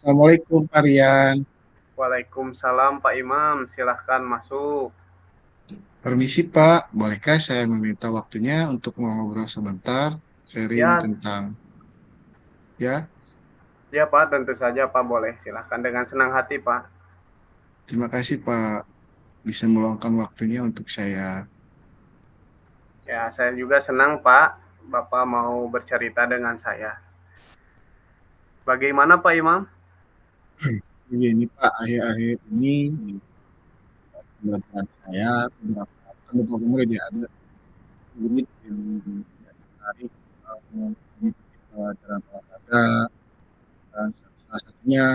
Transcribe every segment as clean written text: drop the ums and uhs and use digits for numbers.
Assalamualaikum Pak Rian. Waalaikumsalam Pak Imam, silahkan masuk. Permisi Pak, bolehkah saya meminta waktunya untuk ngobrol sebentar, sharing Ya, tentang ya. ya Pak, tentu saja Pak boleh. Silahkan dengan senang hati Pak. Terima kasih Pak bisa meluangkan waktunya untuk saya. Ya, saya juga senang Pak, Bapak mau bercerita dengan saya. Bagaimana Pak Imam? Begini Pak, akhir-akhir ini di pembelajaran saya beberapa kan beberapa murid ya ada murid yang tidak tertarik mengikuti pelajaran olahraga dan salah satunya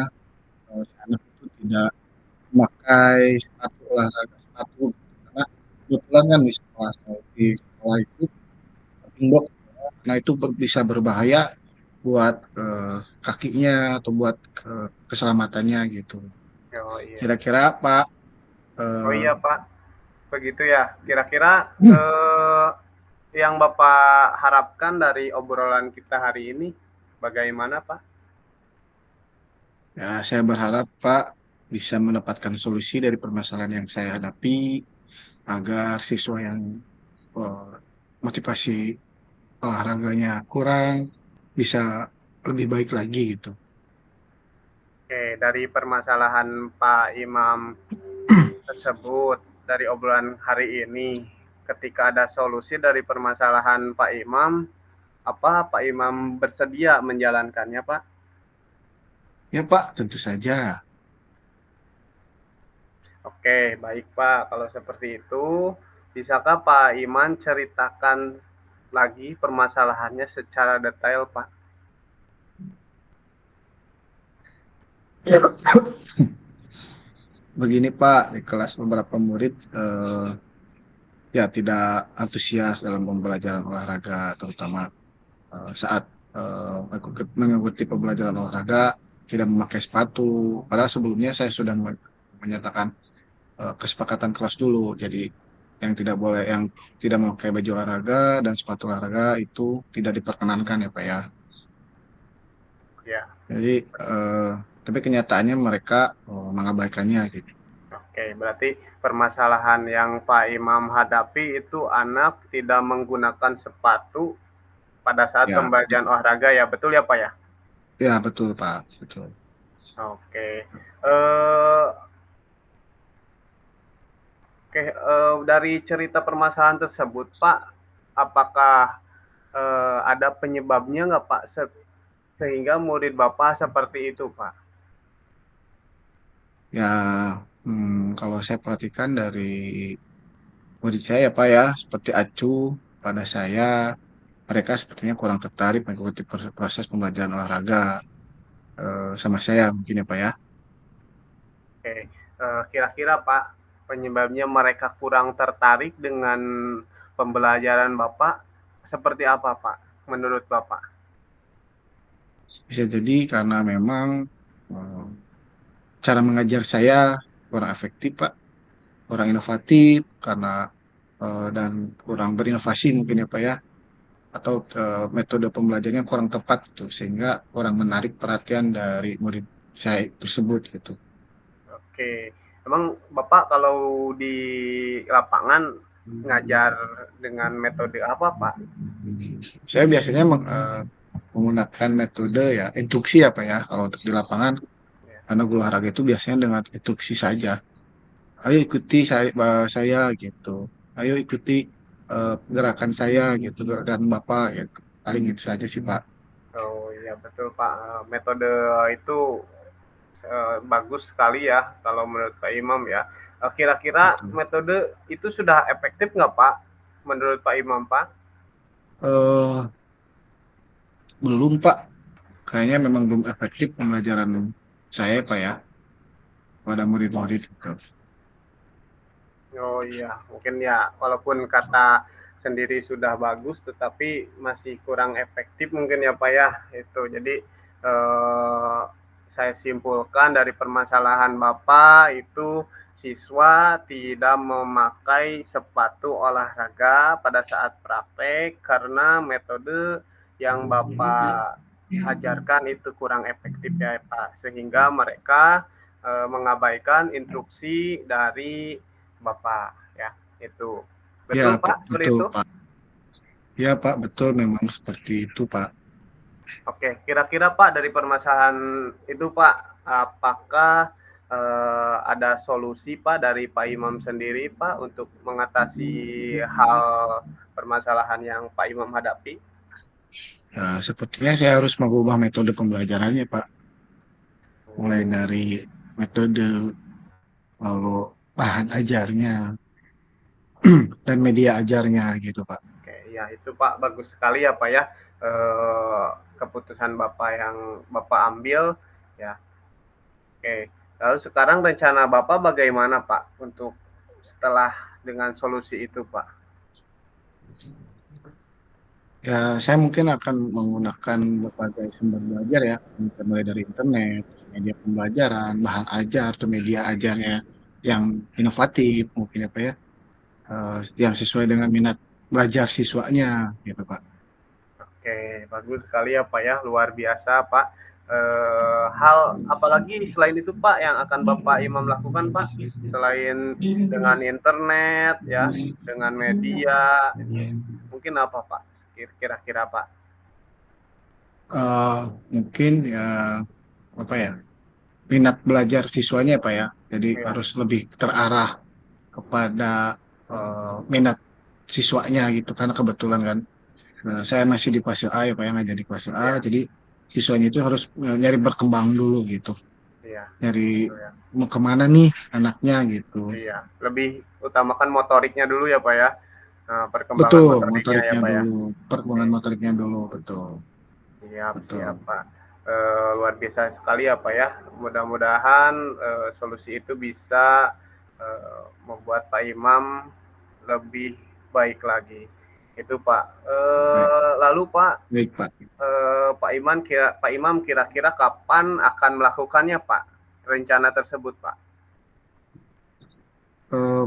si anak itu tidak memakai sepatu olahraga sepatu karena kebetulan kan di sekolah itu tembok karena itu bisa berbahaya buat kakinya atau buat keselamatannya gitu. Oh iya. Kira-kira Pak, Oh eh, iya Pak, begitu ya. Kira-kira yang Bapak harapkan dari obrolan kita hari ini bagaimana Pak? ya saya berharap Pak bisa mendapatkan solusi dari permasalahan yang saya hadapi agar siswa yang eh, motivasi olahraganya kurang bisa lebih baik lagi gitu. Oke, dari permasalahan Pak Imam tersebut dari obrolan hari ini, ketika ada solusi dari permasalahan Pak Imam, apa Pak Imam bersedia menjalankannya, Pak? Ya Pak, tentu saja. Oke, baik Pak. Kalau seperti itu, bisakah Pak Iman ceritakan lagi permasalahannya secara detail, Pak? Begini Pak, di kelas beberapa murid ya tidak antusias dalam pembelajaran olahraga, terutama saat mengikuti pembelajaran olahraga tidak memakai sepatu. Padahal sebelumnya saya sudah menyatakan kesepakatan kelas dulu. Jadi yang tidak memakai baju olahraga dan sepatu olahraga itu tidak diperkenankan ya Pak ya. Ya, Jadi tapi kenyataannya mereka mengabaikannya gitu. oke. Berarti permasalahan yang Pak Imam hadapi itu anak tidak menggunakan sepatu pada saat Ya, pembelajaran olahraga ya, betul ya Pak ya? ya betul Pak, betul. Oke. Eh, Oke, dari cerita permasalahan tersebut, Pak, apakah ada penyebabnya nggak, Pak, sehingga murid Bapak seperti itu, Pak? Ya, kalau saya perhatikan dari murid saya ya Pak ya, seperti acuh pada saya, mereka sepertinya kurang tertarik mengikuti proses pembelajaran olahraga sama saya mungkin ya Pak ya. Oke, kira-kira, Pak, penyebabnya mereka kurang tertarik dengan pembelajaran Bapak seperti apa, Pak, menurut Bapak? Bisa jadi karena memang eh, cara mengajar saya kurang efektif Pak, kurang inovatif karena dan kurang berinovasi mungkin ya Pak ya, atau metode pembelajarannya kurang tepat gitu, sehingga kurang menarik perhatian dari murid saya tersebut gitu. Oke, emang Bapak kalau di lapangan ngajar dengan metode apa, Pak? Saya biasanya menggunakan metode ya induksi ya Pak ya kalau untuk di lapangan, Ya. karena guru olahraga itu biasanya dengan induksi saja. Ayo ikuti saya gitu. Ayo ikuti gerakan saya gitu, gerakan Bapak gitu. Paling itu saja sih Pak. Oh iya betul Pak, metode itu bagus sekali ya kalau menurut Pak Imam ya. Kira-kira Betul. metode itu sudah efektif nggak Pak menurut Pak Imam Pak? Eh belum Pak, kayaknya memang belum efektif pembelajaran saya Pak ya pada murid-murid gitu. Oh iya, mungkin ya walaupun kata sendiri sudah bagus tetapi masih kurang efektif mungkin ya Pak ya itu. Jadi eh, saya simpulkan dari permasalahan Bapak itu siswa tidak memakai sepatu olahraga pada saat praktek karena metode yang Bapak ajarkan itu kurang efektif ya Pak, sehingga mereka mengabaikan instruksi dari Bapak ya, itu. Ya, Betul Pak, seperti betul itu? Pak. Ya Pak, betul memang seperti itu Pak. Oke, kira-kira Pak dari permasalahan itu Pak, apakah ada solusi Pak dari Pak Imam sendiri Pak untuk mengatasi hal permasalahan yang Pak Imam hadapi? Ya, sepertinya saya harus mengubah metode pembelajarannya Pak. Mulai dari metode, lalu bahan ajarnya, dan media ajarnya gitu Pak. Oke, ya itu Pak bagus sekali ya Pak ya, keputusan Bapak yang Bapak ambil ya. Oke, lalu sekarang rencana Bapak bagaimana Pak untuk setelah dengan solusi itu Pak? Ya, saya mungkin akan menggunakan berbagai sumber belajar ya, mulai dari internet, media pembelajaran, bahan ajar atau media ajarnya yang inovatif mungkin apa ya, yang sesuai dengan minat belajar siswanya gitu Pak. Oke, bagus sekali ya Pak ya, luar biasa Pak. Hal apalagi selain itu Pak yang akan Bapak Imam lakukan Pak? Selain dengan internet ya, dengan media, itu mungkin apa Pak? Kira-kira Pak? Eh, Mungkin ya apa ya, minat belajar siswanya Pak ya, jadi Ya, harus lebih terarah kepada minat siswanya gitu karena kebetulan kan, nah, saya masih di fase A ya Pak, yang ngajar di fase A, ya, jadi siswanya itu harus nyari berkembang dulu gitu, iya, nyari gitu ya. mau kemana nih anaknya gitu. Iya, lebih utamakan motoriknya dulu ya Pak ya. Perkembangan Betul, motoriknya ya motoriknya Pak ya. dulu, Oke. perkembangan motoriknya dulu, betul, Siap, siap betul. Pak. Luar biasa sekali ya Pak ya. Mudah-mudahan solusi itu bisa membuat Pak Imam lebih baik lagi. Itu Pak. Baik, Lalu Pak, baik Pak. Pak Imam kira-kira kapan akan melakukannya Pak? Rencana tersebut Pak.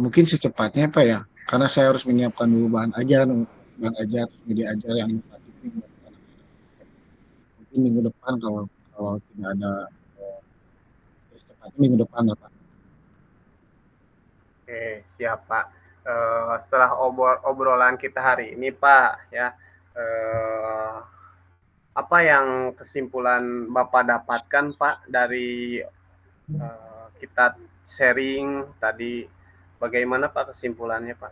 Mungkin secepatnya Pak ya, karena saya harus menyiapkan dulu bahan ajar, media ajar yang inovatif ini buat anak-anak. Mungkin minggu depan kalau kalau tidak ada, secepatnya minggu depan lah Pak. Oke, siap Pak. Setelah obrolan kita hari ini Pak, ya, eh, apa yang kesimpulan Bapak dapatkan Pak dari kita sharing tadi? Bagaimana Pak kesimpulannya Pak?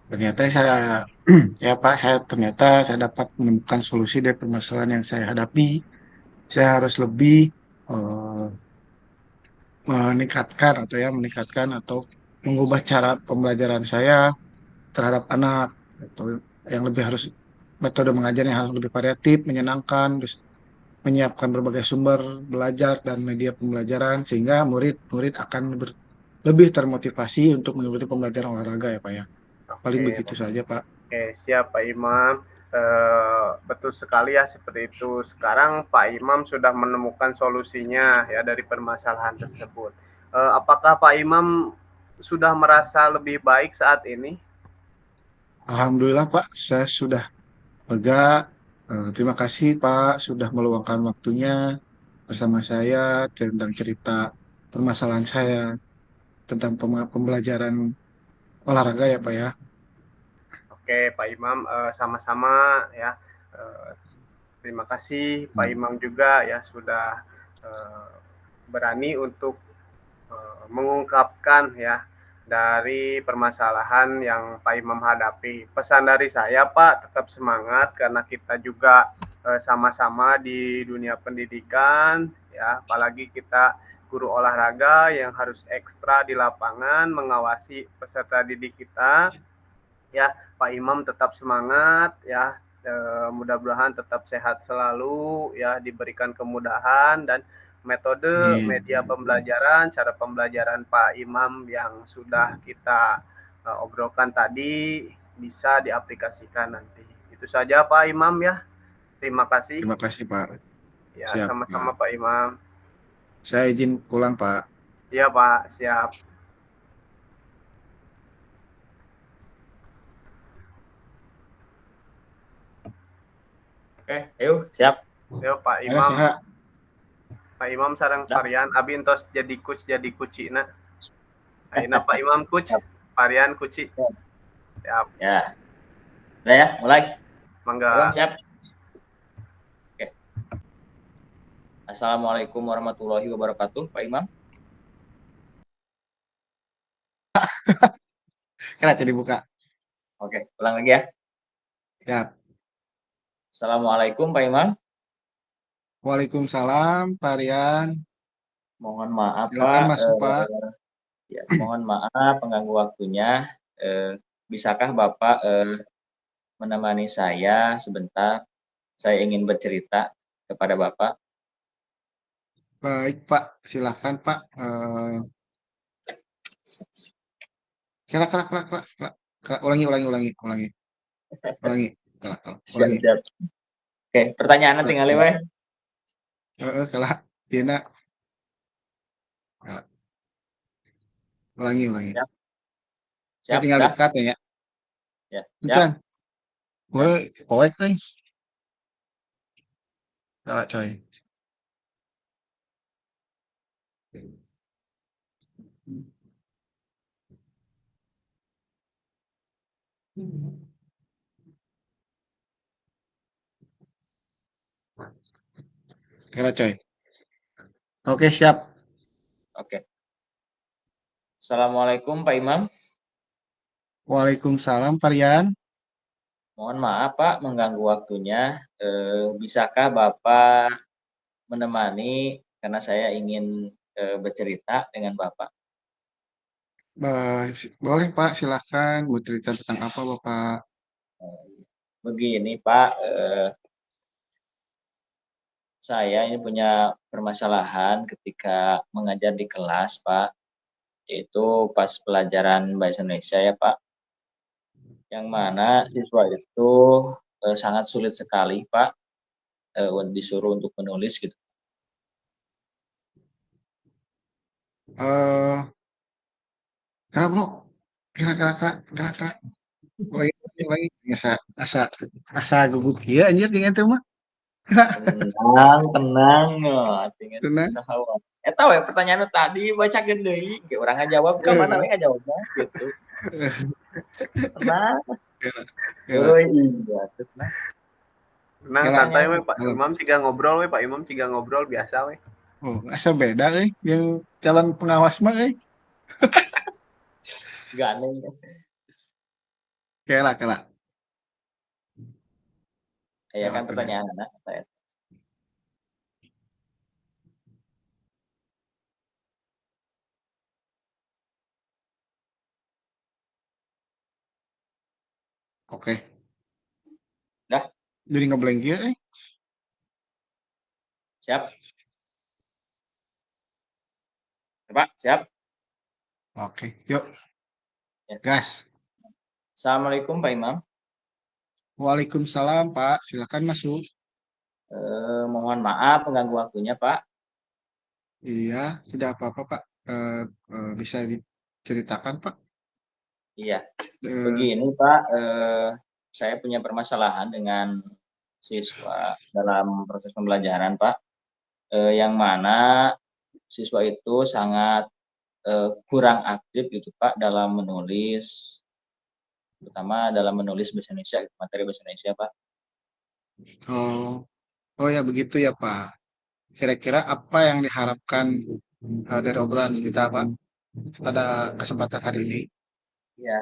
Ternyata saya ya Pak, saya dapat menemukan solusi dari permasalahan yang saya hadapi. Saya harus lebih eh, meningkatkan atau mengubah cara pembelajaran saya terhadap anak, atau yang lebih harus metode mengajarnya harus lebih variatif, menyenangkan, terus menyiapkan berbagai sumber belajar dan media pembelajaran sehingga murid-murid akan lebih termotivasi untuk mengikuti pembelajaran olahraga ya Pak ya. Paling Oke, begitu saja Pak. oke, siap Pak Imam. Betul sekali ya seperti itu. Sekarang Pak Imam sudah menemukan solusinya ya dari permasalahan tersebut. Apakah Pak Imam sudah merasa lebih baik saat ini? Alhamdulillah Pak, saya sudah lega. Terima kasih Pak sudah meluangkan waktunya bersama saya tentang cerita permasalahan saya tentang pembelajaran olahraga ya Pak ya. Oke, Pak Imam, sama-sama ya. Eh, Terima kasih Pak Hmm. Imam juga ya sudah berani untuk mengungkapkan ya dari permasalahan yang Pak Imam hadapi. Pesan dari saya Pak, tetap semangat karena kita juga sama-sama di dunia pendidikan ya, apalagi kita guru olahraga yang harus ekstra di lapangan mengawasi peserta didik kita ya. Pak Imam tetap semangat ya, mudah-mudahan tetap sehat selalu ya, diberikan kemudahan dan metode Amin. media pembelajaran, cara pembelajaran Pak Imam yang sudah kita obrolkan tadi bisa diaplikasikan nanti. Itu saja Pak Imam ya. Terima kasih. Terima kasih Pak. Ya, Siap Pak. sama-sama Pak Imam. Saya izin pulang Pak. Iya Pak, siap. Oke, ayo siap. Yo Pak Ada Imam, sehat. Pak Imam sareng Siap. varian abi entos jadi kucina. Ayeuna Pak Imam Siap. varian kuci. Siap. Ya. Udah ya, mulai. Mangga. Siap. Oke. Assalamualaikum warahmatullahi wabarakatuh, Pak Imam. Kenapa dibuka? Oke, ulang lagi ya. Siap. Assalamualaikum, Pak Imam. Waalaikumsalam, Pak Rian. Mohon maaf, Silakan Pak. masuk, Pak. Ya, mohon maaf mengganggu waktunya. Bisakah Bapak menemani saya sebentar? Saya ingin bercerita kepada Bapak. Baik, Pak. Silakan, Pak. Ulangi. Ulangi. Siap. Oke, pertanyaannya tinggal lewat. Kalah. Dina. Ulangi. Siap, Tinggal dah. dekat ya. Ya, Encan. siap. Boleh poek euy. Salah coy. Kira coy. Oke, siap. Oke. Assalamualaikum, Pak Imam. Waalaikumsalam, Pak Rian. Mohon maaf, Pak, mengganggu waktunya. Bisakah Bapak menemani karena saya ingin bercerita dengan Bapak? Boleh, Pak. Silahkan. Mau cerita tentang apa, Bapak? Begini, Pak, saya ini punya permasalahan ketika mengajar di kelas, Pak, yaitu pas pelajaran bahasa Indonesia ya, Pak, yang mana siswa itu sangat sulit sekali, Pak, disuruh untuk menulis gitu. Kenapa, Bro? Kira. Lagi. Asa gugup kieu anjir jeung eta mah. Tenang, artinya Tenang. saha eta we pertanyaan tadi bacakeun deui, ge urang ngajawab ka mana we ngajawabna gitu. Tenang. Euy iya teu tenang. Tenang santai we Pak Imam ciga ngobrol biasa we. Oh, asa beda euy yang calon pengawas mah euy. Gandeng. Kela. Ya kan pertanyaanna saya. Oke. Dah. Jadi ngeblank kieu euy. Siap. Pak, siap. Oke, yuk. Ya. Gas. Assalamualaikum Pak Imam. Waalaikumsalam Pak, silakan masuk. Mohon maaf mengganggu waktunya Pak. Iya, tidak apa-apa Pak. Bisa diceritakan Pak? Iya. Begini Pak, saya punya permasalahan dengan siswa dalam proses pembelajaran Pak, yang mana siswa itu sangat kurang aktif gitu Pak dalam menulis, terutama dalam menulis bahasa Indonesia, materi bahasa Indonesia Pak. Oh ya begitu ya Pak. Kira-kira apa yang diharapkan dari obrolan kita Pak pada kesempatan hari ini? Ya,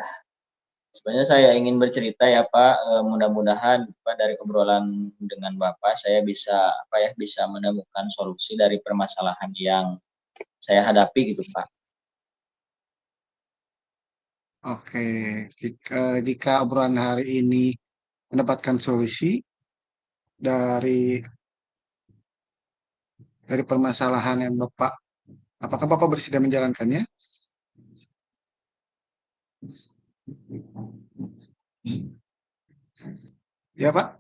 sebenarnya saya ingin bercerita ya Pak, mudah-mudahan Pak dari obrolan dengan Bapak saya bisa bisa menemukan solusi dari permasalahan yang saya hadapi gitu Pak. Oke, jika obrolan hari ini mendapatkan solusi dari permasalahan yang Bapak, apakah Bapak bersedia menjalankannya? Ya Pak.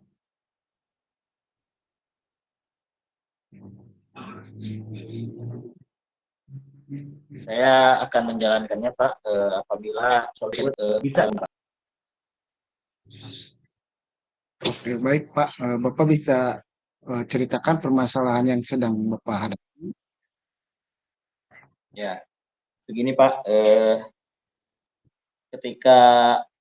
Saya akan menjalankannya Pak, apabila solusi bisa. Oke, baik Pak. Bapak bisa ceritakan permasalahan yang sedang Bapak hadapi? Ya, begini Pak, ketika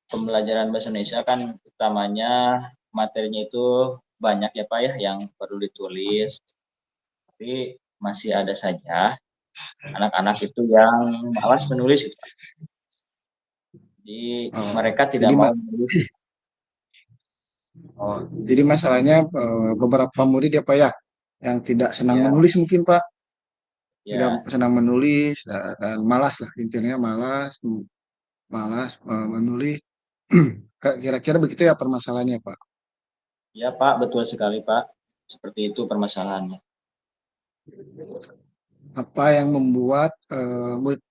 pembelajaran bahasa Indonesia kan utamanya materinya itu banyak ya Pak ya yang perlu ditulis, tapi masih ada saja anak-anak itu yang malas menulis gitu Pak. Jadi mereka tidak Jadi mau menulis. jadi masalahnya beberapa murid ya Pak ya, yang tidak senang Ya, menulis mungkin Pak, tidak ya, senang menulis dan malas lah intinya malas, malas menulis. Kira-kira begitu ya permasalahannya Pak. ya Pak, betul sekali Pak. Seperti itu permasalahannya. Apa yang membuat murid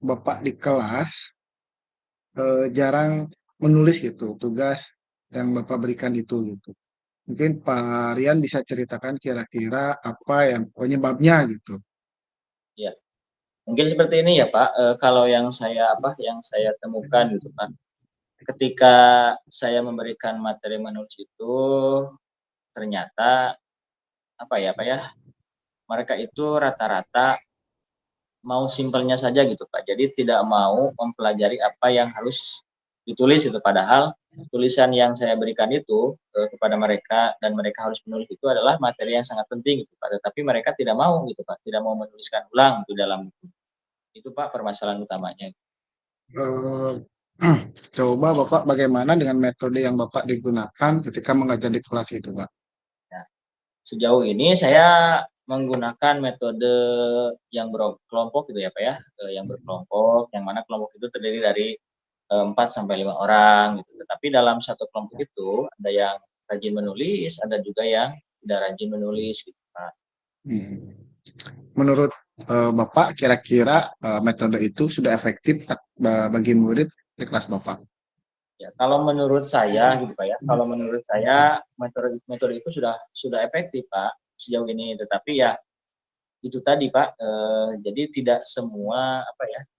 Bapak di kelas jarang menulis gitu tugas yang Bapak berikan itu gitu. Mungkin Pak Rian bisa ceritakan kira-kira apa yang penyebabnya gitu. Ya, mungkin seperti ini ya Pak. Kalau yang saya temukan gitu Pak. Ketika saya memberikan materi menulis itu ternyata Pak ya, mereka itu rata-rata mau simpelnya saja gitu Pak. Jadi tidak mau mempelajari apa yang harus ditulis itu. Padahal tulisan yang saya berikan itu kepada mereka dan mereka harus menulis itu adalah materi yang sangat penting gitu Pak. Tetapi mereka tidak mau gitu Pak, tidak mau menuliskan ulang di dalam buku. Itu Pak permasalahan utamanya. Eh, coba Bapak bagaimana dengan metode yang Bapak digunakan ketika mengajar di kelas itu Pak? Nah, sejauh ini saya menggunakan metode yang berkelompok gitu ya Pak ya, yang berkelompok, yang mana kelompok itu terdiri dari 4 sampai 5 orang gitu. Tetapi dalam satu kelompok itu ada yang rajin menulis, ada juga yang tidak rajin menulis gitu Pak. Hmm. Menurut Bapak kira-kira metode itu sudah efektif bagi murid di kelas Bapak? Ya, kalau menurut saya gitu Pak ya, kalau menurut saya metode metode itu sudah efektif Pak sejauh ini. Tetapi ya itu tadi Pak, jadi tidak semua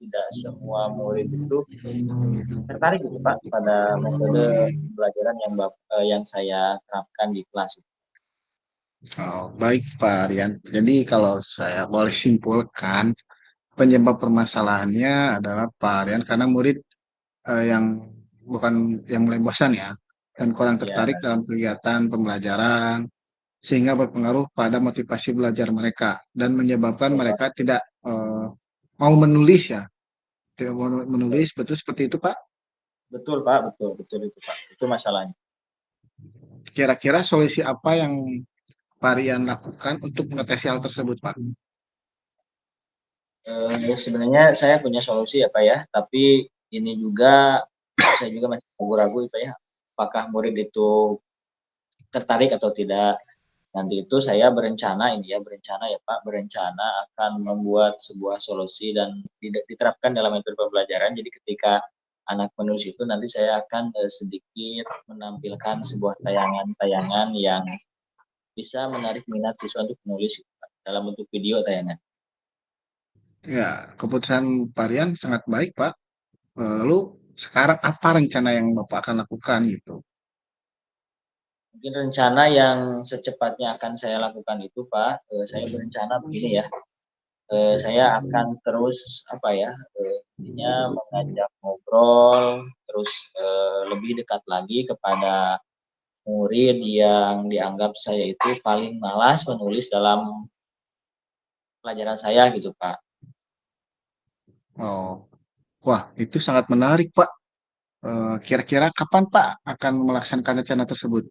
tidak semua murid itu tertarik gitu Pak pada metode pembelajaran yang saya terapkan di kelas. Oh, baik Pak Rian. Jadi kalau saya boleh simpulkan, penyebab permasalahannya adalah Pak Rian karena murid yang bukan yang mulai bosan ya dan kurang Ya, tertarik dalam kegiatan pembelajaran sehingga berpengaruh pada motivasi belajar mereka dan menyebabkan betul Pak. mereka tidak mau menulis ya, tidak mau Betul. menulis, betul seperti itu Pak. Betul Pak, betul, betul itu Pak. Itu masalahnya. Kira-kira solusi apa yang Pak Rian lakukan untuk mengatasi hal tersebut Pak? Sebenarnya saya punya solusi ya Pak ya, tapi ini juga saya juga masih ragu-ragu Pak ya, apakah murid itu tertarik atau tidak. Nanti itu saya berencana ya Pak, berencana akan membuat sebuah solusi dan diterapkan dalam metode pembelajaran. Jadi ketika anak menulis itu nanti saya akan sedikit menampilkan sebuah tayangan-tayangan yang bisa menarik minat siswa untuk menulis gitu, Pak, dalam bentuk video tayangan. Ya, keputusan Pak Rian sangat baik Pak. Lalu sekarang apa rencana yang Bapak akan lakukan gitu? Mungkin rencana yang secepatnya akan saya lakukan itu Pak, saya berencana begini ya, saya akan terus intinya mengajak ngobrol, terus lebih dekat lagi kepada murid yang dianggap saya itu paling malas menulis dalam pelajaran saya gitu Pak. Oh, wah itu sangat menarik Pak. Kira-kira kapan Pak akan melaksanakan rencana tersebut?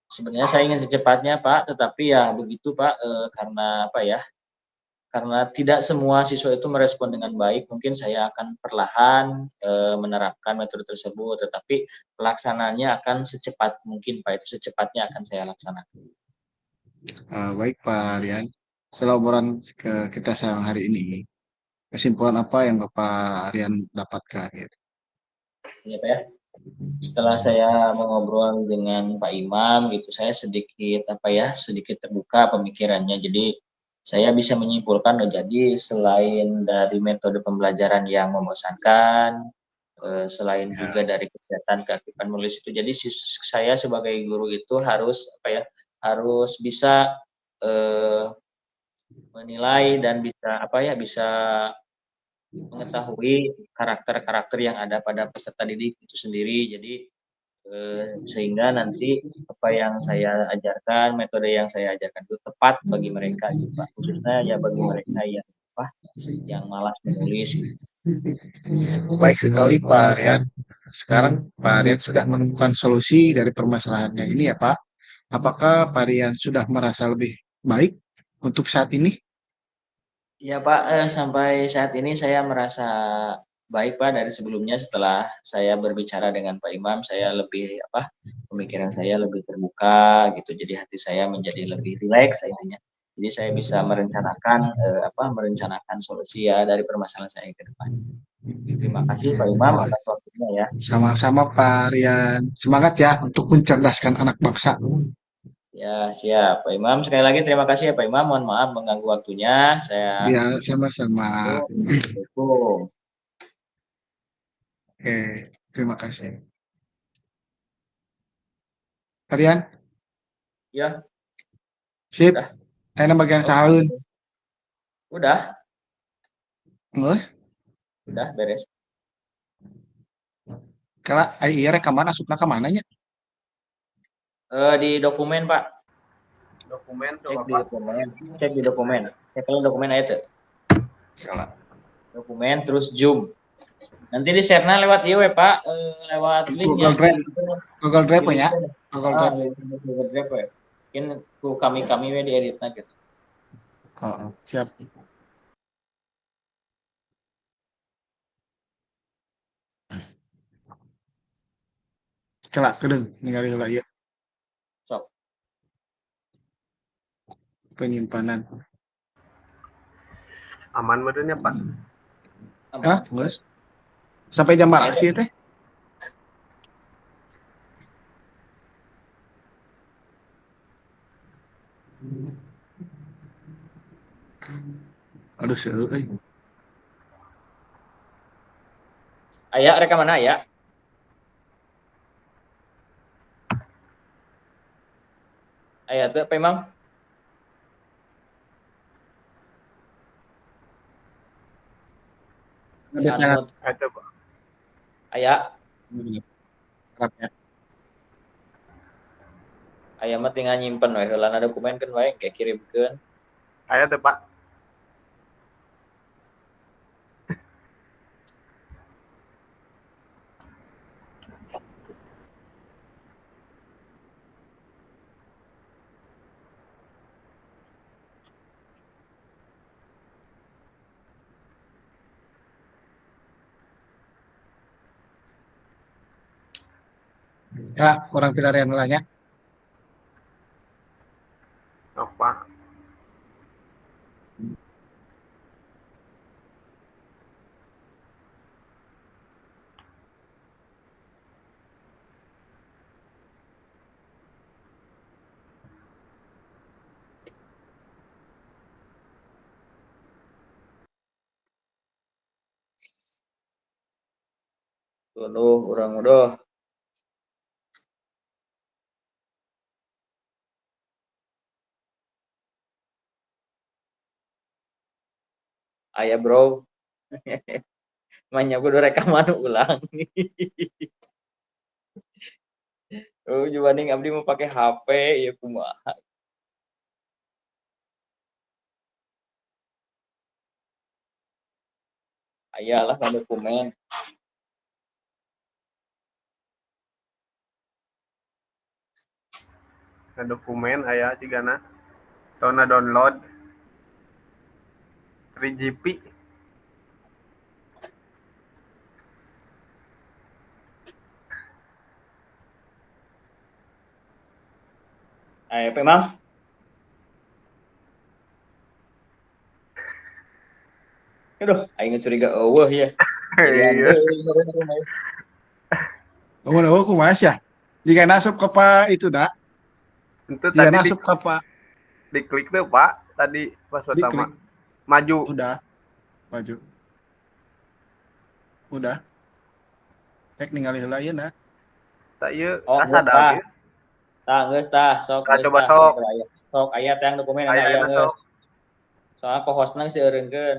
Sebenarnya saya ingin secepatnya Pak, tetapi ya begitu Pak, karena karena tidak semua siswa itu merespon dengan baik, mungkin saya akan perlahan menerapkan metode tersebut, tetapi pelaksanaannya akan secepat mungkin Pak, itu secepatnya akan saya laksanakan. Baik Pak Rian, setelah obrolan kita siang hari ini, kesimpulan apa yang Bapak Rian dapatkan gitu? Iya Pak ya. Setelah saya mengobrol dengan Pak Imam gitu, saya sedikit terbuka pemikirannya. Jadi saya bisa menyimpulkan, oh jadi selain dari metode pembelajaran yang membosankan, selain juga dari kegiatan keaktifan menulis itu. Jadi saya sebagai guru itu harus harus bisa menilai dan bisa mengetahui karakter-karakter yang ada pada peserta didik itu sendiri. Jadi sehingga nanti apa yang saya ajarkan, metode yang saya ajarkan itu tepat bagi mereka, gitu, Pak. Khususnya ya bagi mereka yang malas menulis. Baik sekali Pak Aryan. Sekarang Pak Aryan sudah menemukan solusi dari permasalahannya ini ya Pak. Apakah Pak Aryan sudah merasa lebih baik untuk saat ini? Ya Pak, sampai saat ini saya merasa baik Pak dari sebelumnya. Setelah saya berbicara dengan Pak Imam, saya lebih pemikiran saya lebih terbuka gitu. Jadi hati saya menjadi lebih rileks intinya. Jadi saya bisa merencanakan solusi ya dari permasalahan saya ke depan. Terima kasih Pak Imam atas waktunya ya. Sama-sama Pak Aryan. Semangat ya untuk mencerdaskan anak bangsa. Ya siap Pak Imam. Sekali lagi terima kasih ya Pak Imam. Mohon maaf mengganggu waktunya. Saya Ya, sama-sama. Assalamualaikum. Oke, terima kasih. Aryan, Ya, sip. udah. Ayo bagian Oke. sahun. Udah, Ngus. udah beres. Kala iya rekaman asupna ka mananya? Di dokumen Pak. Dokumen Cek coba di Pak. dokumen. Cek di dokumen. Cek kalau dokumen aja tuh. Kala. Dokumen terus Zoom. Nanti di share-nya lewat ieu Pak, lewat linknya. Google Drive. Google Drive ya? Google Ah, Drive. Google Drive we. Mungkin ku kami we dieditna gitu. Oh, siap. Kala kedeung ningali heula ieu Sok. penyimpanan. Aman benernya Pak. Hah, Ngus? Sampai jam berapa sih teh? Aduh, seru euy. Aya rekaman aya. Aya teu Pak Imam? Ada tangan. Itu Pak. Aya. Harap ya. Aya mah tinggal nyimpen we heulana dokumen kan wae kayak kirimkeun. Aya tuh Pak. Ya, orang pilarian mulanya. Oh Pak. Duh, urang udah. Aya bro. Manya kudu rekaman ulang. Oh, dibanding abdi mau pakai HP ya kumaha. Aya lah kan dokumen. Dokumen aya cigana. Tona download 3GP. Aya Pak Imam? Aduh, aing curiga eueuh ya. Jadi Iya. Oh, kumaha ya? Jika nasup ke Pak itu dah. Itu Jika tadi nasup ke Pak diklik tuh Pak. Tadi pas pertama. diklik. Maju. Udah. Maju. Udah. Cek ningali heula ayeuna. Tak ieu Oh, asa geus tah. da. Tah geus tah, sok Tah, geus coba tah. sok. Sok aya teh dokumen Aya aya euna geus. sok. Soalnya co-hostna geus eureunkeun.